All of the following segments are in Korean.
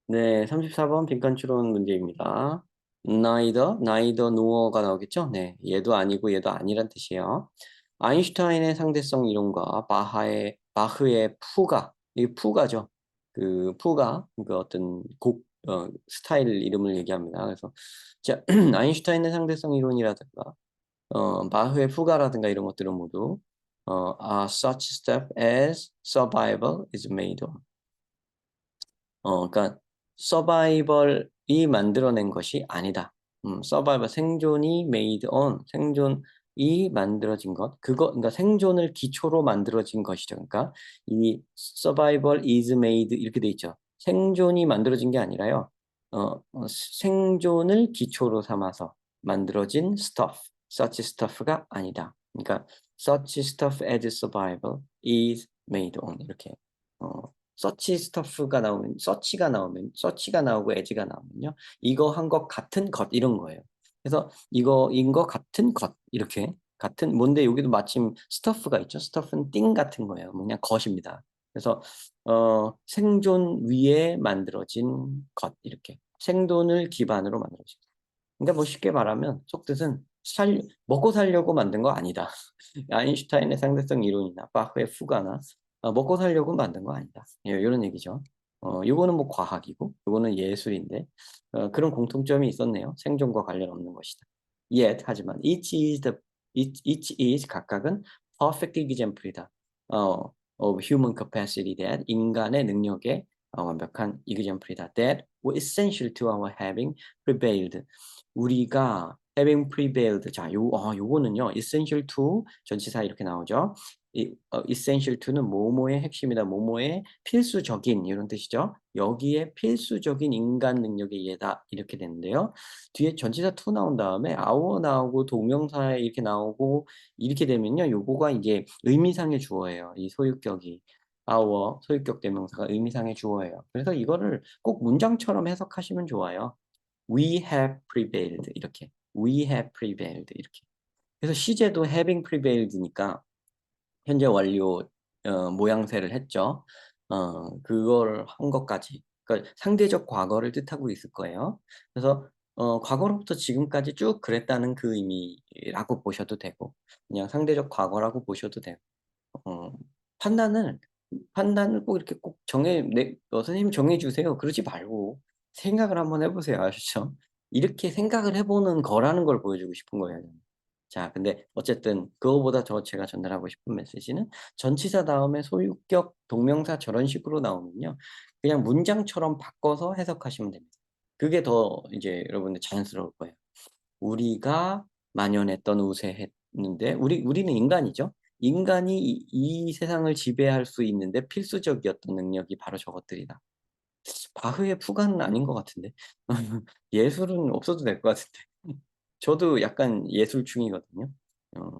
네, 34번 빈칸 추론 문제입니다. neither nor가 나오겠죠? 네, 얘도 아니고 얘도 아니란 뜻이에요. 아인슈타인의 상대성 이론과 바흐의 푸가, 이게 푸가죠. 그 푸가, 그 어떤 스타일 이름을 얘기합니다. 그래서, 자, 아인슈타인의 상대성 이론이라든가, 바흐의 푸가라든가 이런 것들은 모두, such stuff as survival is made on. 그러니까 서바이벌이 만들어낸 것이 아니다. 서바이벌 생존이 made on 생존이 만들어진 것 그러니까 생존을 기초로 만들어진 것이죠. 그러니까 이 survival is made 이렇게 돼 있죠. 생존이 만들어진 게 아니라요. 생존을 기초로 삼아서 만들어진 such stuff가 아니다. 그러니까 such stuff as survival is made on 이렇게 서치 스터프가 나오면 서치가 나오고 as가 나오면요. 이거 한 것 같은 것 이런 거예요. 그래서 이거인 것 같은 것 이렇게 같은 뭔데 여기도 마침 스터프가 있죠. 스터프는 띵 같은 거예요. 그냥 것입니다. 그래서 생존 위에 만들어진 것 이렇게 생존을 기반으로 만들어진 것. 그러니까 뭐 쉽게 말하면 속뜻은 먹고 살려고 만든 거 아니다. 아인슈타인의 상대성 이론이나 바흐의 푸가나 먹고 살려고 만든 거 아니다. 예, 이런 얘기죠. 요거는 뭐 과학이고, 요거는 예술인데, 그런 공통점이 있었네요. 생존과 관련 없는 것이다. 하지만, each is 각각은 perfect example이다. of human capacity that 인간의 능력의 완벽한 example이다. That were essential to our having prevailed. 우리가 having prevailed. 자, 요거는요, essential to 전치사 이렇게 나오죠. essential to는 뭐뭐의 핵심이다, 뭐뭐의 필수적인 이런 뜻이죠. 여기에 필수적인 인간 능력의 예다 이렇게 되는데요. 뒤에 전치사 to 나온 다음에 our 나오고 동명사에 이렇게 나오고 이렇게 되면요. 요거가 이제 의미상의 주어예요. 이 소유격이. our 소유격 대명사가 의미상의 주어예요. 그래서 이거를 꼭 문장처럼 해석하시면 좋아요. We have prevailed 이렇게. We have prevailed 이렇게. 그래서 시제도 having prevailed니까 현재 완료 모양새를 했죠. 그걸 한 것까지. 그러니까 상대적 과거를 뜻하고 있을 거예요. 그래서 과거로부터 지금까지 쭉 그랬다는 그 의미라고 보셔도 되고, 그냥 상대적 과거라고 보셔도 되고, 어, 판단을 판단을 꼭 이렇게 꼭 선생님 정해 주세요. 그러지 말고 생각을 한번 해보세요. 아시죠? 이렇게 생각을 해보는 거라는 걸 보여주고 싶은 거예요. 자, 근데 어쨌든 그거보다 더 제가 전달하고 싶은 메시지는 전치사 다음에 소유격 동명사 저런 식으로 나오면요. 그냥 문장처럼 바꿔서 해석하시면 됩니다. 그게 더 이제 여러분들 자연스러울 거예요. 우리가 만연했던 우세했는데 우리는 인간이죠. 인간이 이 세상을 지배할 수 있는데 필수적이었던 능력이 바로 저것들이다. 바흐의 푸가는 아닌 것 같은데. 예술은 없어도 될 것 같은데. 저도 약간 예술충이거든요. 어,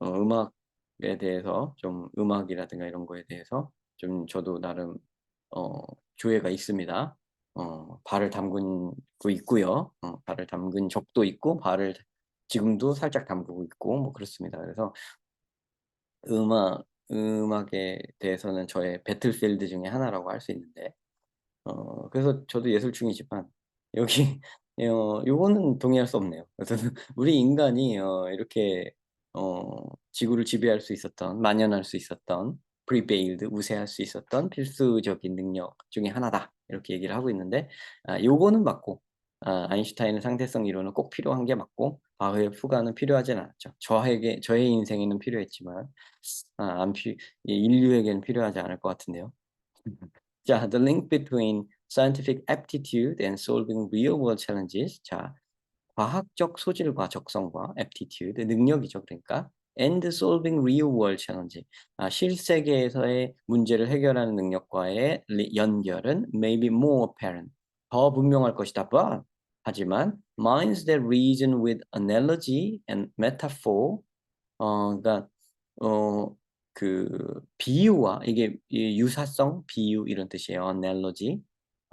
음악에 대해서 좀 음악이라든가 이런 거에 대해서 좀 저도 나름 어, 조예가 있습니다. 발을 담그고 있고요. 발을 담근 적도 있고 발을 지금도 살짝 담그고 있고 뭐 그렇습니다. 그래서 음악에 대해서는 저의 배틀필드 중에 하나라고 할 수 있는데 그래서 저도 예술충이지만 여기 요거는 동의할 수 없네요. 그래서 우리 인간이 이렇게 지구를 지배할 수 있었던 만연할 수 있었던 prevailed 우세할 수 있었던 필수적인 능력 중에 하나다 이렇게 얘기를 하고 있는데 요거는 맞고 아인슈타인의 상대성 이론은 꼭 필요한 게 맞고 바흐의 푸가는 필요하진 않았죠. 저의 인생에는 필요했지만 안 필, 인류에게는 필요하지 않을 것 같은데요. 자, the link between scientific aptitude and solving real-world challenges. 자, 과학적 소질과 적성과 aptitude, 능력이죠. 그러니까 and solving real-world challenge. 실세계에서의 문제를 해결하는 능력과의 연결은 maybe more apparent. 더 분명할 것이다. But 하지만 minds that reason with analogy and metaphor. 그러니까 어, 그 비유와 이게 유사성, 비유 이런 뜻이에요.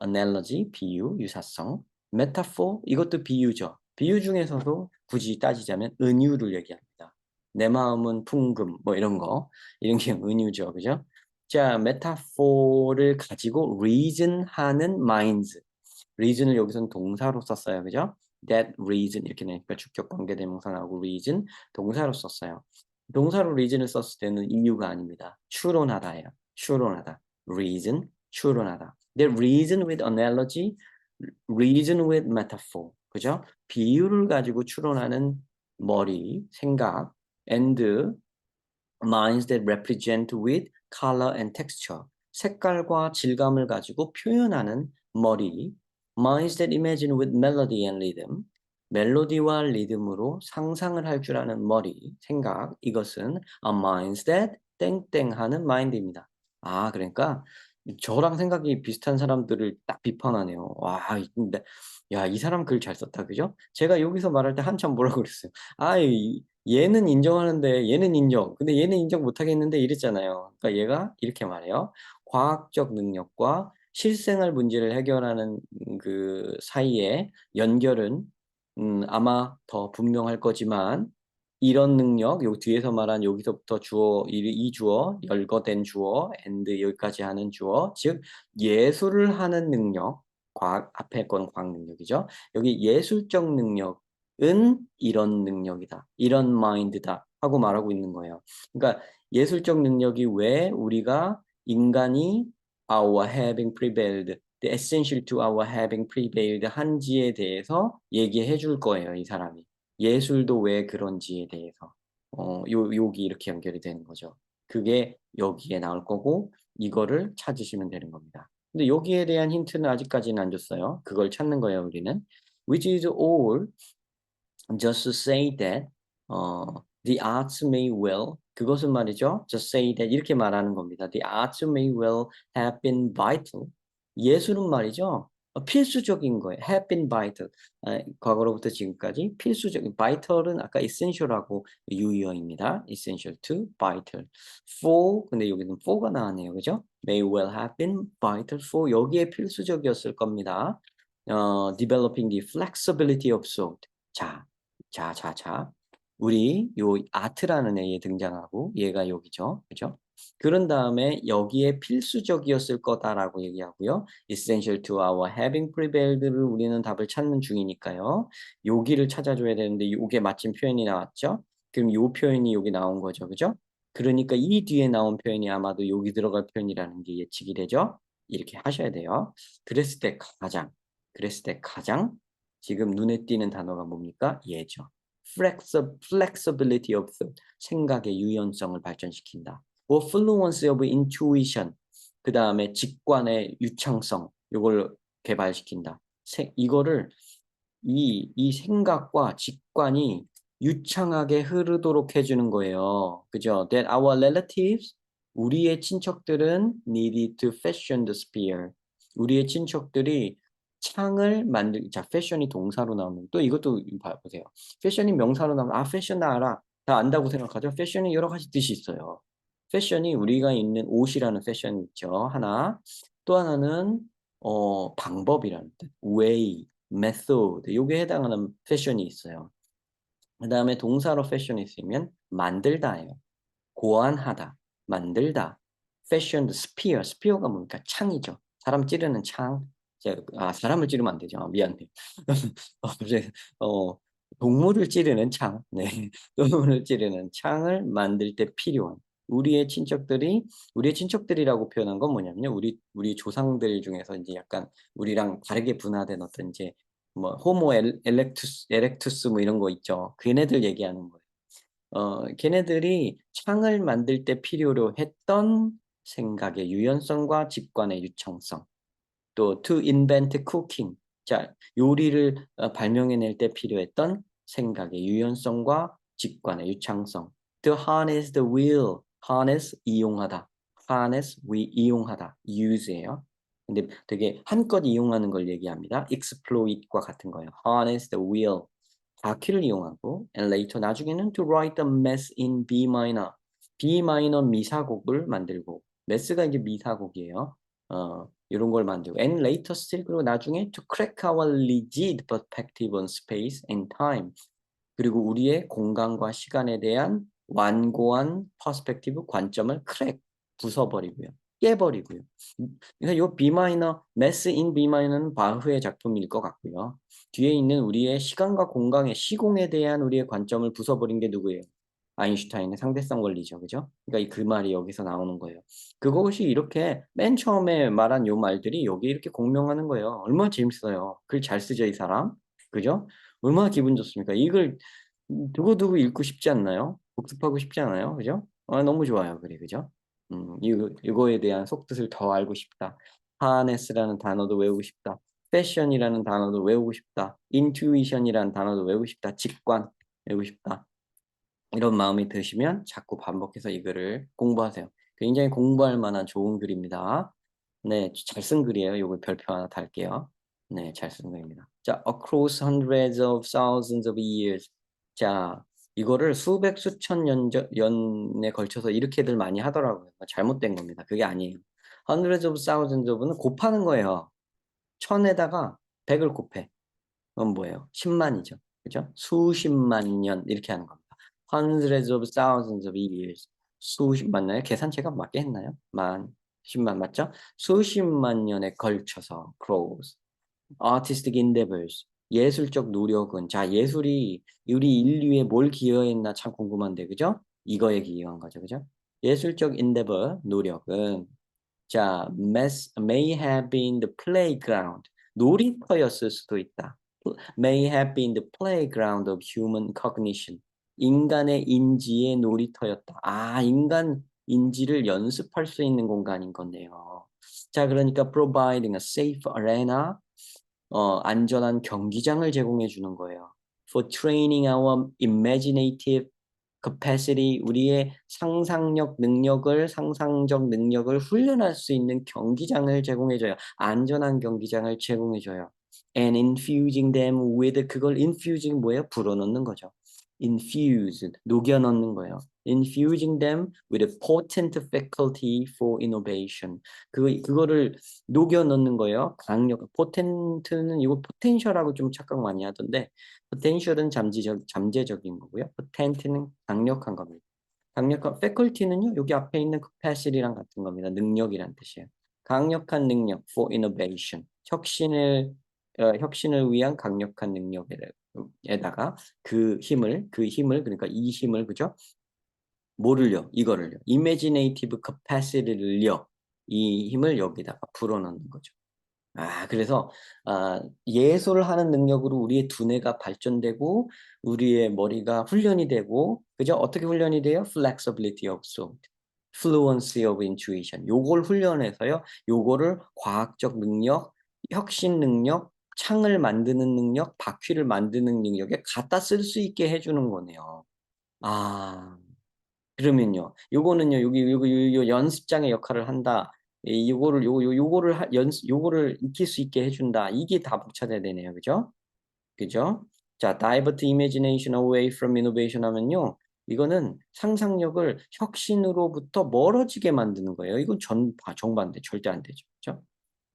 analogy, 비유, 유사성. metaphor 이것도 비유죠. 비유 중에서도 굳이 따지자면 은유를 얘기합니다. 내 마음은 풍금 뭐 이런 거 이런 게 은유죠, 그죠? 자, 메타포를 가지고 reason하는 minds. reason을 여기서는 동사로 썼어요. 그죠? that reason 이렇게 되니까 주격 관계 대명사 나오고 reason 동사로 썼어요. 동사로 reason을 썼을 때는 이유가 아닙니다. 추론하다예요. 추론하다. reason 추론하다. The reason with analogy, reason with metaphor. 그죠? 비유를 가지고 추론하는 머리, 생각 and minds that represent with color and texture. 색깔과 질감을 가지고 표현하는 머리. minds that imagine with melody and rhythm. 멜로디와 리듬으로 상상을 할 줄 아는 머리, 생각. 이것은 a minds that 땡땡하는 mind입니다. 아, 그러니까 저랑 생각이 비슷한 사람들을 딱 비판하네요. 와, 근데 야, 이 사람 글 잘 썼다, 그죠? 제가 여기서 말할 때 한참 뭐라고 그랬어요. 아, 얘는 인정하는데 얘는 인정. 근데 얘는 인정 못 하겠는데 이랬잖아요. 그러니까 얘가 이렇게 말해요. 과학적 능력과 실생활 문제를 해결하는 그 사이에 연결은 아마 더 분명할 거지만 이런 능력, 요 뒤에서 말한 여기서부터 주어, 이 주어, 열거된 주어, and 여기까지 하는 주어, 즉 예술을 하는 능력, 과학 앞에 건 과학 능력이죠. 여기 예술적 능력은 이런 능력이다, 이런 마인드다 하고 말하고 있는 거예요. 그러니까 예술적 능력이 왜 우리가 인간이 our having prevailed, the essential to our having prevailed 한지에 대해서 얘기해 줄 거예요, 이 사람이. 예술도 왜 그런지에 대해서 여기 이렇게 연결이 되는 거죠. 그게 여기에 나올 거고 이거를 찾으시면 되는 겁니다. 근데 여기에 대한 힌트는 아직까지는 안 줬어요. 그걸 찾는 거예요, 우리는. Which is all just to say that the arts may well 그것은 말이죠. Just say that 이렇게 말하는 겁니다. The arts may well have been vital. 예술은 말이죠. 필수적인 거예요. have been vital. 과거로부터 지금까지 필수적인. vital은 아까 essential하고 유의어입니다. essential to vital. for 근데 여기는 for가 나왔네요. 그죠? may well have been vital for 여기에 필수적이었을 겁니다. developing the flexibility of thought. 자, 우리 요 아트라는 애에 등장하고 얘가 여기죠. 그죠? 그런 다음에 여기에 필수적이었을 거다라고 얘기하고요. essential to our having prevailed를 우리는 답을 찾는 중이니까요. 여기를 찾아줘야 되는데 요게 마침 표현이 나왔죠. 그럼 요 표현이 여기 나온 거죠. 그죠? 그러니까 이 뒤에 나온 표현이 아마도 여기 들어갈 표현이라는 게 예측이 되죠. 이렇게 하셔야 돼요. 그랬을 때 가장 지금 눈에 띄는 단어가 뭡니까? 예죠. flexibility of thought, 생각의 유연성을 발전시킨다. fluency of intuition, 그 다음에 직관의 유창성, 이걸 개발시킨다. 이거를 이 생각과 직관이 유창하게 흐르도록 해주는 거예요. 그죠? That our relatives, 우리의 친척들은 needed to fashion the spear. 우리의 친척들이 창을 자, 패션이 동사로 나오면 또 이것도 보세요. 패션이 명사로 나오면 패션 나 알아. 다 안다고 생각하죠. 패션이 여러 가지 뜻이 있어요. 패션이 우리가 입는 옷이라는 패션 있죠. 하나. 또 하나는 방법이라는 뜻. way, method. 요게 해당하는 패션이 있어요. 그 다음에 동사로 패션이 있으면 만들다예요. 고안하다, 만들다. fashion, spear. spear가 뭡니까? 창이죠. 사람 찌르는 창. 사람을 찌르면 안 되죠. 미안해. 어, 동물을 찌르는 창. 네. 동물을 찌르는 창을 만들 때 필요한. 우리의 친척들이라고 표현한 건 뭐냐면요. 우리 조상들 중에서 이제 약간 우리랑 다르게 분화된 어떤 이제 뭐 호모 에렉투스 뭐 이런 거 있죠. 걔네들 얘기하는 거예요. 걔네들이 창을 만들 때 필요로 했던 생각의 유연성과 직관의 유창성. 또 to invent cooking. 자, 요리를 발명해낼 때 필요했던 생각의 유연성과 직관의 유창성. To harness the wheel. harness 이용하다. harness 이용하다. use예요. 근데 되게 한껏 이용하는 걸 얘기합니다. exploit과 같은 거예요. harness the wheel. 바퀴를 이용하고 and later 나중에는 to write a mass in B minor. B minor 미사곡을 만들고 mass가 이제 미사곡이에요. 이런 걸 만들고 and later still 그리고 나중에 to crack our rigid perspective on space and time. 그리고 우리의 공간과 시간에 대한 완고한 퍼스펙티브 관점을 crack 부숴버리고요. 깨버리고요. 그러니까 요 B 마이너, Mass in B 마이너는 바흐의 작품일 것 같고요. 뒤에 있는 우리의 시간과 공간의 시공에 대한 우리의 관점을 부숴버린 게 누구예요? 아인슈타인의 상대성 원리죠. 그죠? 그러니까 그 말이 여기서 나오는 거예요. 그것이 이렇게 맨 처음에 말한 요 말들이 여기 이렇게 공명하는 거예요. 얼마나 재밌어요. 글 잘 쓰죠, 이 사람. 그죠? 얼마나 기분 좋습니까? 이걸 두고두고 읽고 싶지 않나요? 복습하고 싶지 않아요? 그죠? 너무 좋아요. 그래, 그죠? 이거에 대한 속뜻을 더 알고 싶다. 하네스라는 단어도 외우고 싶다. 패션이라는 단어도 외우고 싶다. 인투이션이라는 단어도 외우고 싶다. 직관 외우고 싶다. 이런 마음이 드시면 자꾸 반복해서 이 글을 공부하세요. 굉장히 공부할 만한 좋은 글입니다. 네, 잘 쓴 글이에요. 요거 별표 하나 달게요. 네, 잘 쓴 글입니다. 자, across hundreds of thousands of years. 자, 이거를 수백 수천 년에 걸쳐서 이렇게들 많이 하더라고요. 잘못된 겁니다. 그게 아니에요. hundreds of thousands of는 곱하는 거예요. 천에다가 100을 곱해. 그건 뭐예요? 10만이죠. 그죠? 수십만 년 이렇게 하는 겁니다. Hundreds of thousands of years. 수십만 년에 계산체가 맞게 했나요? 십만 맞죠? 수십만 년에 걸쳐서 cross. artistic endeavors. 예술적 노력은 자 예술이 우리 인류에 뭘 기여했나 참 궁금한데 그죠? 이거에 기여한 거죠. 그죠? 예술적 endeavor 노력은 자 may have been the playground. 놀이터였을 수도 있다. may have been the playground of human cognition. 인간의 인지의 놀이터였다. 인간 인지를 연습할 수 있는 공간인 건데요. 자, 그러니까 providing a safe arena, 안전한 경기장을 제공해 주는 거예요. For training our imaginative capacity, 우리의 상상적 능력을 훈련할 수 있는 경기장을 제공해줘요. 안전한 경기장을 제공해줘요. And infusing them with, 그걸 infusing 뭐예요? 불어넣는 거죠. infuse, 녹여 넣는 거예요. infusing them with a potent faculty for innovation. 그거를 녹여 넣는 거예요. potent는 이거 potential하고 좀 착각 많이 하던데, potential은 잠재적인 거고요. potent는 강력한 겁니다. 강력한 faculty는요, 여기 앞에 있는 capacity랑 같은 겁니다. 능력이란 뜻이에요. 강력한 능력 for innovation. 혁신을 위한 강력한 능력에다가 그 힘을 그러니까 이 힘을 그죠? 뭐를요? 이거를요. imaginative capacity를요. 이 힘을 여기다가 불어넣는 거죠. 그래서 예술을 하는 능력으로 우리의 두뇌가 발전되고 우리의 머리가 훈련이 되고 그죠? 어떻게 훈련이 돼요? flexibility of thought, fluency of intuition. 요걸 훈련해서요. 요거를 과학적 능력, 혁신 능력, 창을 만드는 능력, 바퀴를 만드는 능력에 갖다 쓸 수 있게 해주는 거네요. 그러면요. 요거는요. 요 연습장의 역할을 한다. 요거를 익힐 수 있게 해준다. 이게 다 붙여야 되네요. 그죠? 그죠? 자, divert imagination away from innovation 하면요. 이거는 상상력을 혁신으로부터 멀어지게 만드는 거예요. 이건 정반대. 절대 안 되죠. 그죠?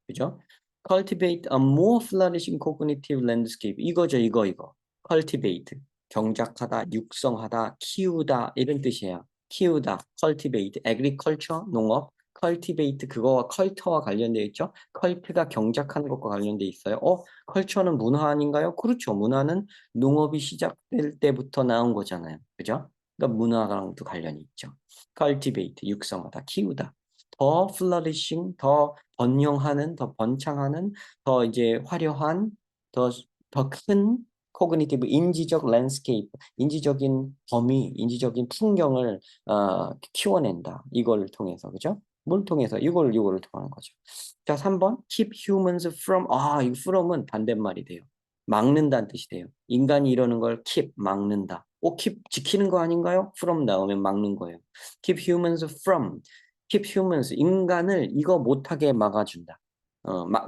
그죠? cultivate a more flourishing cognitive landscape. 이거죠. 이거. cultivate. 경작하다, 육성하다, 키우다 이런 뜻이에요. 키우다, cultivate, agriculture, 농업, cultivate 그거와 culture와 관련되어 있죠. cult가 경작하는 것과 관련되어 있어요. culture는 문화 아닌가요? 그렇죠. 문화는 농업이 시작될 때부터 나온 거잖아요. 그죠? 그러니까 문화랑도 관련이 있죠. cultivate, 육성하다, 키우다. 더 flourishing, 더 번영하는, 더 번창하는, 더 이제 화려한, 더 큰 코그니티브 인지적 랜드스케이프, 인지적인 범위, 인지적인 풍경을 키워낸다. 이걸 통해서 그죠? 뭘 통해서 이거를 통하는 거죠. 자, 3번 keep humans from 이 from은 반대말이 돼요. 막는다는 뜻이 돼요. 인간이 이러는 걸 keep 막는다. keep 지키는 거 아닌가요? from 나오면 막는 거예요. keep humans from keep humans 인간을 이거 못하게 막아준다.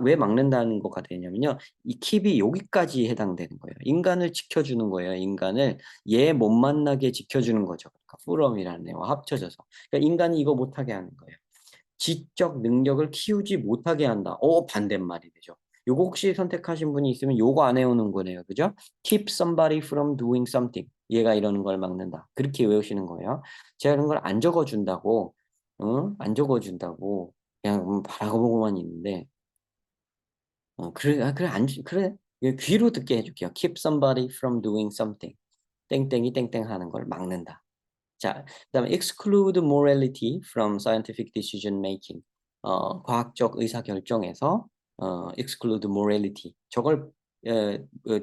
왜 막는다는 거가 되냐면요. 이 keep이 여기까지 해당되는 거예요. 인간을 지켜주는 거예요. 인간을 얘 못 만나게 지켜주는 거죠. 그러니까 from이라는 애와 합쳐져서. 그러니까 인간이 이거 못하게 하는 거예요. 지적 능력을 키우지 못하게 한다. 반대말이 되죠. 요거 혹시 선택하신 분이 있으면 요거 안 외우는 거네요. 그죠? Keep somebody from doing something. 얘가 이러는 걸 막는다. 그렇게 외우시는 거예요. 제가 그런 걸 안 적어준다고 안 적어준다고 그냥 바라보고만 있는데 그래 그래 안 그래 귀로 듣게 해 줄게요. Keep somebody from doing something. 땡땡이 땡땡하는 걸 막는다. 자, 그다음에 exclude morality from scientific decision making. 과학적 의사 결정에서 exclude morality. 저걸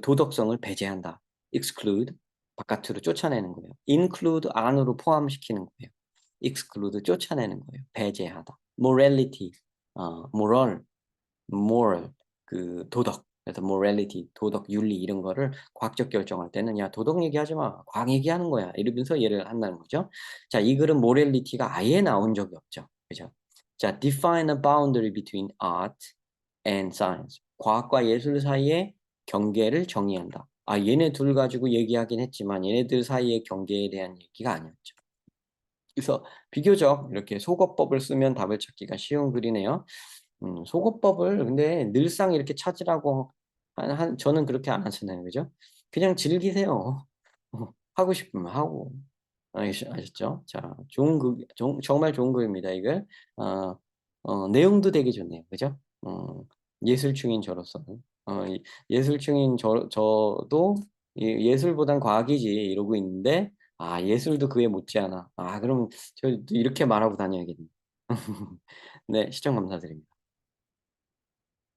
도덕성을 배제한다. exclude 바깥으로 쫓아내는 거예요. include 안으로 포함시키는 거예요. exclude 쫓아내는 거예요. 배제하다. morality moral 그 도덕. 그래서 morality 도덕, 윤리 이런 거를 과학적 결정할 때는 "야 도덕 얘기하지 마. 과학 얘기하는 거야." 이러면서 얘기를 한다는 거죠. 자 이 글은 morality가 아예 나온 적이 없죠. 그죠? 자 define a boundary between art and science. 과학과 예술 사이의 경계를 정의한다. 아 얘네 둘 가지고 얘기하긴 했지만 얘네들 사이의 경계에 대한 얘기가 아니었죠. 그래서 비교적 이렇게 속어법을 쓰면 답을 찾기가 쉬운 글이네요. 속어법을 근데 늘상 이렇게 찾으라고 저는 그렇게 안 하잖아요. 그죠? 그냥 즐기세요. 하고 싶으면 하고. 아셨죠? 자 좋은 글 정말 좋은 글입니다 이거. 어 내용도 되게 좋네요. 그죠? 예술충인 저로서는. 이 예술충인 저도 이 '예술보단 과학이지.' 이러고 있는데 예술도 그에 못지않아. 그럼 저 이렇게 말하고 다녀야겠네. 네 시청 감사드립니다.